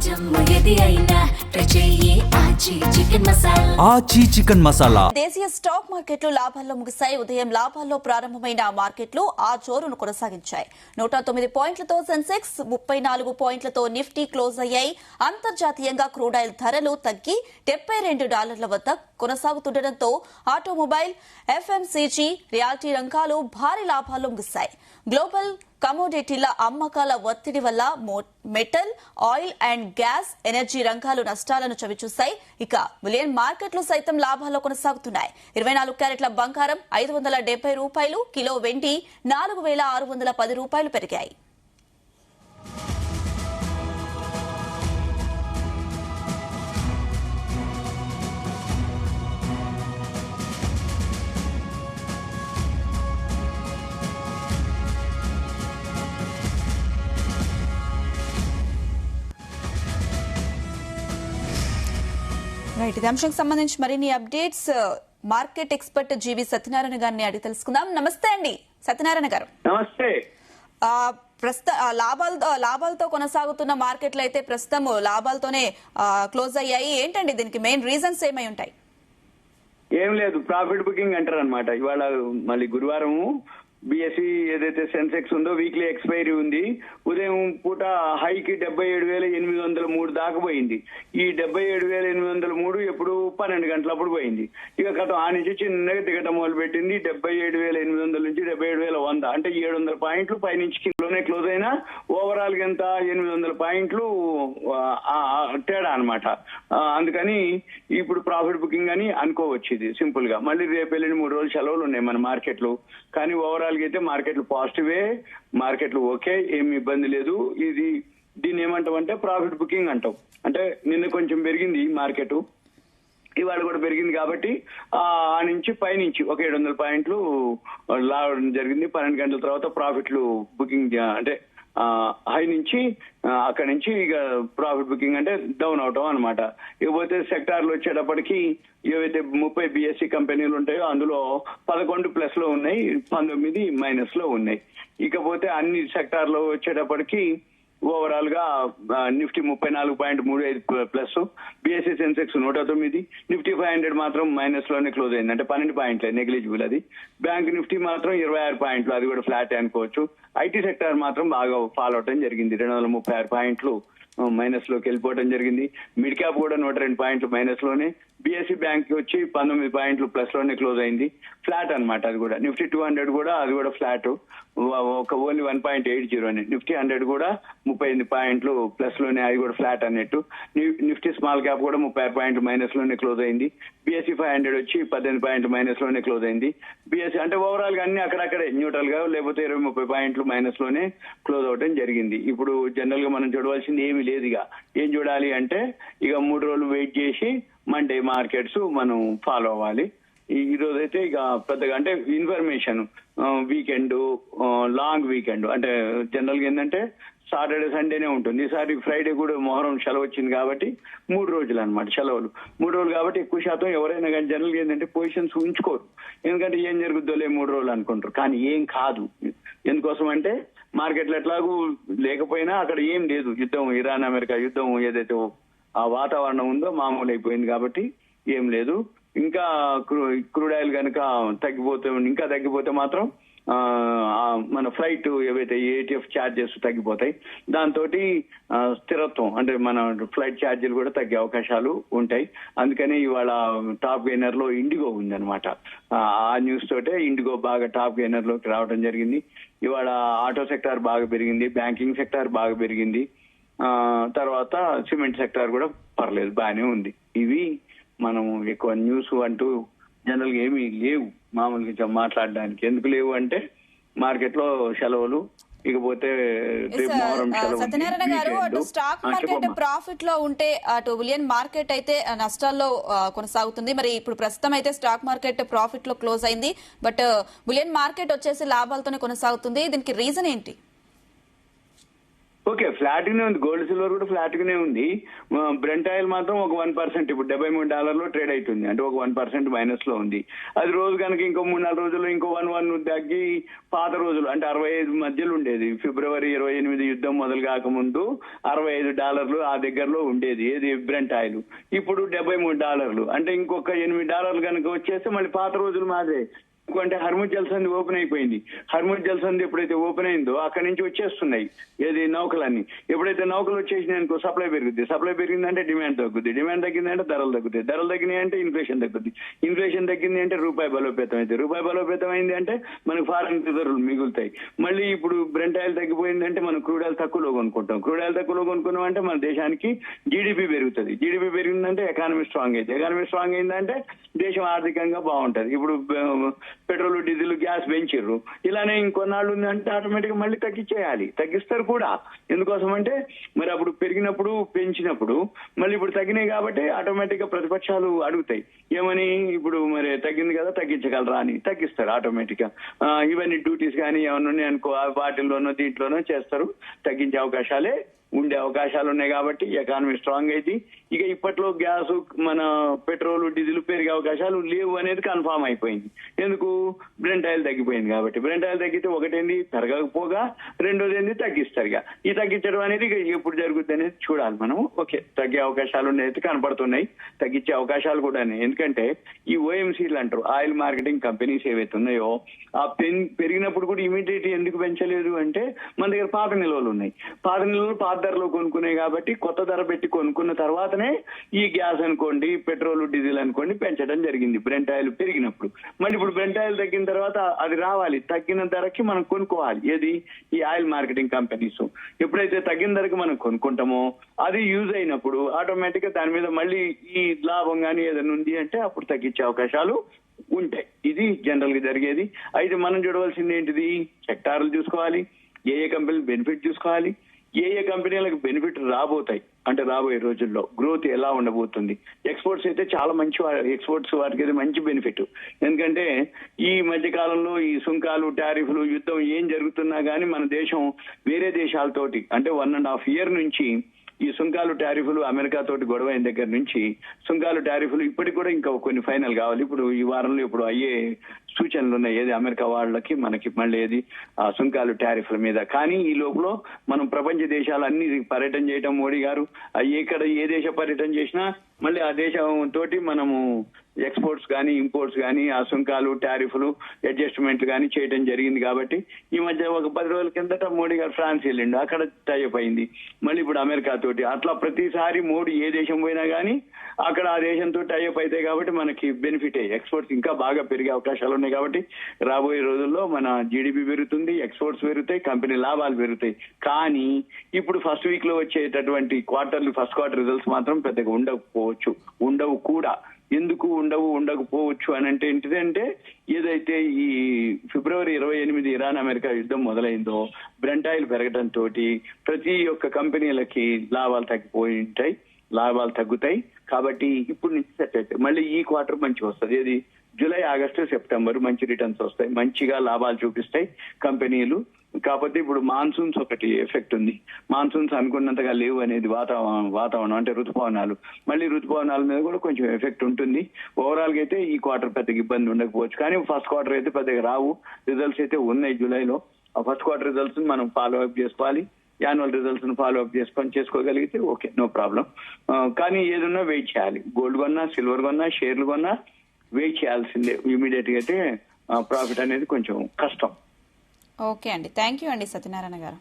ఆచి చికెన్ మసాలా. దేశీయ స్టాక్ మార్కెట్లు లాభాల్లో ముగిశాయి. ఉదయం లాభాల్లో ప్రారంభమైన మార్కెట్లు ఆ జోరును కొనసాగించాయి. 109 పాయింట్లతో సెన్సెక్స్, 34 పాయింట్లతో నిఫ్టీ క్లోజ్ అయ్యాయి. అంతర్జాతీయంగా క్రూడ్ ఆయిల్ ధరలు తగ్గి $72 వద్ద కొనసాగుతుండటంతో ఆటోమొబైల్, ఎఫ్ఎంసీజీ, రియాలిటీ రంగాలు భారీ లాభాల్లో ముగిశాయి. గ్లోబల్ కమోడిటీల అమ్మకాల ఒత్తిడి వల్ల metal, oil and gas, energy రంగాలు నష్టాలను చవిచూశాయి. ఇక బులియన్ మార్కెట్లు సైతం లాభాల్లో కొనసాగుతున్నాయి. 24 క్యారెట్ల బంగారం $570, కిలో వెండి $4,610 పెరిగాయి. రైట్, ఇది అంశానికి సంబంధించి మరిన్ని అప్డేట్స్ మార్కెట్ ఎక్స్పర్ట్ జీవి సత్యనారాయణ గారిని అడిగి తెలుసుకుందాం. నమస్తే అండి సత్యనారాయణ గారు. నమస్తే. లాభాలతో కొనసాగుతున్న మార్కెట్లు అయితే ప్రస్తుతం లాభాలతోనే క్లోజ్ అయ్యాయి. ఏంటండి దీనికి మెయిన్ రీజన్స్ ఏమై ఉంటాయి? ఏం లేదు, ప్రాఫిట్ బుకింగ్ అంటారు అనమాట. ఇవాళ మళ్ళీ గురువారం బిఎస్సి ఏదైతే సెన్సెక్స్ ఉందో వీక్లీ ఎక్స్పైరీ ఉంది. ఉదయం పూట హైకి 77,803 దాకా పోయింది. ఈ 77,803 ఎప్పుడు 12 గంటలప్పుడు పోయింది. ఇక కథ ఆ నుంచి చిన్నగా దిగటం మొదలు పెట్టింది. 77,800 నుంచి 77,100, అంటే 700 పాయింట్లు పైనుంచి కిలోనే క్లోజ్ అయినా ఓవరాల్ ఎంత 800 పాయింట్లు తేడా అనమాట. అందుకని ఇప్పుడు ప్రాఫిట్ బుకింగ్ అని అనుకోవచ్చు. ఇది సింపుల్ గా. మళ్ళీ రేపు వెళ్ళిన 3 రోజులు సెలవులు ఉన్నాయి మన మార్కెట్లు. కానీ ఓవరాల్ అయితే మార్కెట్లు పాజిటివే, మార్కెట్లు ఓకే, ఏమి ఇబ్బంది లేదు. దీన్ని ఏమంటామంటే ప్రాఫిట్ బుకింగ్ అంటాం. అంటే నిన్న కొంచెం పెరిగింది మార్కెట్, ఇవాళ కూడా పెరిగింది కాబట్టి ఆ నుంచి పైనుంచి ఒక 700 పాయింట్లు లాగడం జరిగింది. 12 గంటల తర్వాత ప్రాఫిట్లు బుకింగ్, అంటే హై నుంచి అక్కడి నుంచి ఇక ప్రాఫిట్ బుకింగ్ అంటే డౌన్ అవటం అనమాట. ఇకపోతే సెక్టార్లు వచ్చేటప్పటికి ఏవైతే 30 బిఎస్సి కంపెనీలు ఉంటాయో అందులో 11 ప్లస్ లో ఉన్నాయి, 19 మైనస్ లో ఉన్నాయి. ఇకపోతే అన్ని సెక్టార్లు వచ్చేటప్పటికి ఓవరాల్ గా Nifty 34.35 plus, BSc Sensex 109, Nifty 500 మాత్రం మైనస్ లోనే క్లోజ్ అయింది. అంటే 12 పాయింట్లే, నెగ్లిజిబుల్ అది. బ్యాంక్ నిఫ్టీ మాత్రం 26 పాయింట్లు, అది కూడా ఫ్లాట్ అనుకోవచ్చు. ఐటీ సెక్టార్ మాత్రం బాగా ఫాలో అవటం జరిగింది. 236 పాయింట్లు మైనస్ లోకి వెళ్ళిపోవడం జరిగింది. మిడ్ క్యాప్ కూడా 102 పాయింట్లు మైనస్ లోనే. బిఎస్సి బ్యాంక్ వచ్చి 19 పాయింట్లు ప్లస్ లోనే క్లోజ్ అయింది. ఫ్లాట్ అనమాట అది కూడా. నిఫ్టీ 200 కూడా అది కూడా ఫ్లాట్, ఒక ఓన్లీ 1.80 అని. నిఫ్టీ 100 కూడా 38 పాయింట్లు ప్లస్ లోనే, అది కూడా ఫ్లాట్ అన్నట్టు. నిఫ్టీ స్మాల్ క్యాప్ కూడా 36 పాయింట్లు మైనస్ లోనే క్లోజ్ అయింది. బిఎస్సి 500 వచ్చి 18 పాయింట్లు మైనస్ లోనే క్లోజ్ అయింది. బిఎస్సి అంటే ఓవరాల్ గా అన్ని అక్కడక్కడే న్యూట్రల్ గా, లేకపోతే 20-30 పాయింట్లు మైనస్ లోనే క్లోజ్ అవడం జరిగింది. ఇప్పుడు జనరల్ గా మనం చూడవలసింది ఏమీ లేదు. ఇక ఏం చూడాలి అంటే ఇక 3 రోజులు వెయిట్ చేసి మండే మార్కెట్స్ మనం ఫాలో అవ్వాలి. ఈ రోజైతే ఇక పెద్దగా అంటే ఇన్ఫర్మేషన్ వీకెండ్, లాంగ్ వీకెండ్, అంటే జనరల్ గా ఏంటంటే సాటర్డే సండేనే ఉంటుంది. ఈసారి ఫ్రైడే కూడా మొహరం సెలవు వచ్చింది కాబట్టి 3 రోజులు అనమాట సెలవులు. 3 రోజులు కాబట్టి ఎక్కువ శాతం ఎవరైనా కానీ జనరల్ గా ఏంటంటే పొజిషన్స్ ఉంచుకోరు. ఎందుకంటే ఏం జరుగుతుందో 3 రోజులు అనుకుంటారు. కానీ ఏం కాదు. ఎందుకోసం అంటే మార్కెట్లు ఎట్లాగూ లేకపోయినా అక్కడ ఏం లేదు. యుద్ధం, ఇరాన్ అమెరికా యుద్ధం ఏదైతే ఆ వాతావరణం ఉందో మామూలు అయిపోయింది కాబట్టి ఏం లేదు. ఇంకా క్రూడ్ ఆయిల్ కనుక ఇంకా తగ్గిపోతే మాత్రం మన ఫ్లైట్ ఏవైతే ఏటీఎఫ్ ఛార్జెస్ తగ్గిపోతాయి. దాంతో స్థిరత్వం, అంటే మన ఫ్లైట్ ఛార్జీలు కూడా తగ్గే అవకాశాలు ఉంటాయి. అందుకని ఇవాళ టాప్ గెయినర్ లో ఇండిగో ఉందన్నమాట. ఆ న్యూస్ తోటే ఇండిగో బాగా టాప్ గెయినర్ లోకి రావడం జరిగింది. ఇవాళ ఆటో సెక్టార్ బాగా పెరిగింది, బ్యాంకింగ్ సెక్టార్ బాగా పెరిగింది. తర్వాత సిమెంట్ సెక్టార్ కూడా పర్లేదు, బాగానే ఉంది. ఇవి మనం ఎక్కువ న్యూస్ అంటూ జనరల్ గా ఏమీ లేవు మామూలుగా మాట్లాడడానికి. ఎందుకు లేవు అంటే మార్కెట్ లో సెలవులు, ఇకపోతే సత్యనారాయణ గారు, అటు స్టాక్ మార్కెట్ ప్రాఫిట్ లో ఉంటే అటు బులియన్ మార్కెట్ అయితే నష్టాల్లో కొనసాగుతుంది. మరి ఇప్పుడు ప్రస్తుతం అయితే స్టాక్ మార్కెట్ ప్రాఫిట్ లో క్లోజ్ అయింది, బట్ బులియన్ మార్కెట్ వచ్చేసి లాభాలతోనే కొనసాగుతుంది. దీనికి రీజన్ ఏంటి? ఓకే, ఫ్లాట్ గానే ఉంది. గోల్డ్ సిల్వర్ కూడా ఫ్లాట్ గానే ఉంది. బ్రెంట్ ఆయిల్ మాత్రం ఒక 1% ఇప్పుడు $73 ట్రేడ్ అవుతుంది, అంటే ఒక 1% మైనస్ లో ఉంది. అది రోజు కనుక ఇంకో 3-4 రోజుల్లో ఇంకో 1 తగ్గి పాత రోజులు అంటే 65 మధ్యలో ఉండేది. ఫిబ్రవరి 28 యుద్ధం మొదలు కాకముందు $65 ఆ దగ్గరలో ఉండేది ఏది బ్రెంట్ ఆయిల్. ఇప్పుడు $73, అంటే ఇంకొక $8 కనుక వచ్చేస్తే మళ్ళీ పాత రోజులు మాదే. అంటే హర్ముజ్ జలసంధి ఓపెన్ అయిపోయింది. హర్ముజ్ జలసంధి ఎప్పుడైతే ఓపెన్ అయిందో అక్కడి నుంచి వచ్చేస్తున్నాయి ఏది నౌకలన్నీ. ఎప్పుడైతే నౌకలు వచ్చేసినాయి అనుకో సప్లై పెరుగుద్ది. సప్లై పెరిగిందంటే డిమాండ్ తగ్గుద్ది. డిమాండ్ తగ్గిందంటే ధరలు తగ్గుతాయి. ధరలు తగ్గినాయి అంటే ఇన్ఫ్లేషన్ తగ్గుద్ది. ఇన్ఫ్లేషన్ తగ్గింది అంటే రూపాయి బలోపేతం అయితే. రూపాయి బలోపేతం అయింది అంటే మనకు ఫారెన్ రిజర్వులు మిగులుతాయి. మళ్ళీ ఇప్పుడు బ్రెంట్ ఆయిల్ తగ్గిపోయిందంటే మనం క్రూడ్ ఆయిల్ తక్కువలో కొనుక్కుంటాం. క్రూడ్ ఆయిల్ తక్కువలో కొనుక్కున్నాం అంటే మన దేశానికి జీడిపి పెరుగుతుంది. జీడిపి పెరిగిందంటే ఎకానమీ స్ట్రాంగ్ అయితే. ఎకానమీ స్ట్రాంగ్ అయిందంటే దేశం ఆర్థికంగా బాగుంటది. ఇప్పుడు పెట్రోల్, డీజిల్, గ్యాస్ పెంచిర్రు. ఇలానే ఇంకొన్నాళ్ళు ఉందంటే ఆటోమేటిక్ గా మళ్ళీ తగ్గించేయాలి. తగ్గిస్తారు కూడా. ఎందుకోసం అంటే మరి అప్పుడు పెరిగినప్పుడు పెంచినప్పుడు మళ్ళీ ఇప్పుడు తగ్గినాయి కాబట్టి ఆటోమేటిక్ గా ప్రతిపక్షాలు అడుగుతాయి ఏమని, ఇప్పుడు మరి తగ్గింది కదా తగ్గించగలరా అని. తగ్గిస్తారు ఆటోమేటిక్ గా. ఇవన్నీ డ్యూటీస్ కానీ ఏమన్నా ఉన్నాయి అనుకో వాటిల్లోనో దీంట్లోనో చేస్తారు. తగ్గించే అవకాశాలే ఉండే అవకాశాలు ఉన్నాయి కాబట్టి ఎకానమీ స్ట్రాంగ్ అయితే ఇక ఇప్పట్లో గ్యాస్ మన పెట్రోల్, డీజిల్ పెరిగే అవకాశాలు లేవు అనేది కన్ఫామ్ అయిపోయింది. ఎందుకు? బ్రెంట్ ఆయిల్ తగ్గిపోయింది కాబట్టి. బ్రెంట్ ఆయిల్ తగ్గితే ఒకటేంది పెరగకపోగా, రెండోది ఏంది తగ్గిస్తారు. ఇక ఈ తగ్గించడం అనేది ఇక ఎప్పుడు జరుగుతుంది అనేది చూడాలి మనం. ఓకే, తగ్గే అవకాశాలు అయితే కనపడుతున్నాయి, తగ్గించే అవకాశాలు కూడా ఉన్నాయి. ఎందుకంటే ఈ ఓఎంసీలు అంటారు ఆయిల్ మార్కెటింగ్ కంపెనీస్ ఏవైతే ఉన్నాయో ఆ పెరిగినప్పుడు కూడా ఇమీడియట్ ఎందుకు పెంచలేదు అంటే మన దగ్గర పాత నిల్వలు ఉన్నాయి. పాత నిల్వలు పాత ధరలో కొనుక్కున్నాయి కాబట్టి కొత్త ధర పెట్టి కొనుక్కున్న తర్వాతనే ఈ గ్యాస్ అనుకోండి, పెట్రోల్, డీజిల్ అనుకోండి పెంచడం జరిగింది బ్రెంట్ ఆయిల్ పెరిగినప్పుడు. మళ్ళీ ఇప్పుడు బ్రెంట్ ఆయిల్ తగ్గిన తర్వాత అది రావాలి, తగ్గిన ధరకి మనం కొనుక్కోవాలి. ఏది? ఈ ఆయిల్ మార్కెటింగ్ కంపెనీస్. ఎప్పుడైతే తగ్గిన ధరకి మనం కొనుక్కుంటామో అది యూజ్ అయినప్పుడు ఆటోమేటిక్ గా దాని మీద మళ్ళీ ఈ లాభం కానీ ఏదైనా ఉంది అంటే అప్పుడు తగ్గించే అవకాశాలు ఉంటాయి. ఇది జనరల్ గా జరిగేది. అయితే మనం చూడవలసింది ఏంటిది? సెక్టార్లు చూసుకోవాలి, ఏ కంపెనీలు బెనిఫిట్ చూసుకోవాలి, ఏ కంపెనీలకు బెనిఫిట్ రాబోతాయి అంటే రాబోయే రోజుల్లో గ్రోత్ ఎలా ఉండబోతుంది. ఎక్స్పోర్ట్స్ అయితే చాలా మంచి, ఎక్స్పోర్ట్స్ వారికి అయితే మంచి బెనిఫిట్. ఎందుకంటే ఈ మధ్య కాలంలో ఈ సుంకాలు, టారిఫ్లు, యుద్ధం ఏం జరుగుతున్నా గానీ మన దేశం వేరే దేశాలతోటి అంటే 1.5 year నుంచి ఈ సుంకాలు, టారిఫ్లు అమెరికా తోటి గొడవ అయిన దగ్గర నుంచి సుంకాలు, టారిఫ్లు ఇప్పటికి కూడా ఇంకా కొన్ని ఫైనల్ కావాలి. ఇప్పుడు ఈ వారంలో ఇప్పుడు అయ్యే సూచనలు ఉన్నాయి. ఏది? అమెరికా వాళ్ళకి మనకి మళ్ళీ ఏది ఆ సుంకాలు, టారిఫ్ల మీద. కానీ ఈ లోపల మనం ప్రపంచ దేశాలన్నీ పర్యటన చేయటం మోడీ గారు ఎక్కడ ఏ దేశ పర్యటన చేసినా మళ్ళీ ఆ దేశం తోటి మనము ఎక్స్పోర్ట్స్ కానీ ఇంపోర్ట్స్ కానీ ఆ సుంకాలు, టారిఫ్లు, అడ్జస్ట్మెంట్లు కానీ చేయడం జరిగింది. కాబట్టి ఈ మధ్య ఒక 10 రోజుల కిందట మోడీ గారు ఫ్రాన్స్ వెళ్ళిండు, అక్కడ టైఅప్ అయింది. మళ్ళీ ఇప్పుడు అమెరికా తోటి. అట్లా ప్రతిసారి మోడీ ఏ దేశం పోయినా కానీ అక్కడ ఆ దేశంతో టైఅప్ అవుతాయి కాబట్టి మనకి బెనిఫిట్. ఎక్స్పోర్ట్స్ ఇంకా బాగా పెరిగే అవకాశాలు ఉన్నాయి కాబట్టి రాబోయే రోజుల్లో మన జీడిపి పెరుగుతుంది, ఎక్స్పోర్ట్స్ పెరుగుతాయి, కంపెనీ లాభాలు పెరుగుతాయి. కానీ ఇప్పుడు ఫస్ట్ వీక్ లో వచ్చేటటువంటి ఫస్ట్ క్వార్టర్ రిజల్ట్స్ మాత్రం పెద్దగా ఉండవు కూడా. ఎందుకు ఉండకపోవచ్చు అని అంటే ఏంటిదంటే ఏదైతే ఈ ఫిబ్రవరి 28 ఇరాన్ అమెరికా యుద్ధం మొదలైందో బ్రెంట్ ఆయిల్ పెరగడం తోటి ప్రతి ఒక్క కంపెనీలకి లాభాలు తగ్గుతాయి. కాబట్టి ఇప్పుడు నుంచి సెట్ అవుతాయి. మళ్ళీ ఈ క్వార్టర్ మంచిగా వస్తుంది. ఏది? జూలై, ఆగస్టు, సెప్టెంబర్ మంచి రిటర్న్స్ వస్తాయి, మంచిగా లాభాలు చూపిస్తాయి కంపెనీలు. కాకపోతే ఇప్పుడు మాన్సూన్స్ ఒకటి ఎఫెక్ట్ ఉంది. మాన్సూన్స్ అనుకున్నంతగా లేవు అనేది వాతావరణం అంటే ఋతుపవనాలు. మళ్ళీ ఋతుపవనాల మీద కూడా కొంచెం ఎఫెక్ట్ ఉంటుంది. ఓవరాల్ గా అయితే ఈ క్వార్టర్ పెద్దగా ఇబ్బంది ఉండకపోవచ్చు. కానీ ఫస్ట్ క్వార్టర్ అయితే పెద్దగా రావు. రిజల్ట్స్ అయితే ఉన్నాయి జూలైలో. ఆ ఫస్ట్ క్వార్టర్ రిజల్ట్స్ మనం ఫాలో అప్ చేసుకోవాలి. యాన్యువల్ రిజల్ట్స్ ఫాలో అప్ చేసుకోగలిగితే ఓకే, నో ప్రాబ్లం. కానీ ఏదన్నా వెయిట్ చేయాలి. గోల్డ్ కొన్నా, సిల్వర్ కొన్నా, షేర్లు కొన్నా వెయిట్ చేయాల్సిందే. ఇమీడియట్ గా అయితే ప్రాఫిట్ అనేది కొంచెం కష్టం. ఓకే అండి, థ్యాంక్ యూ అండి సత్యనారాయణ గారు.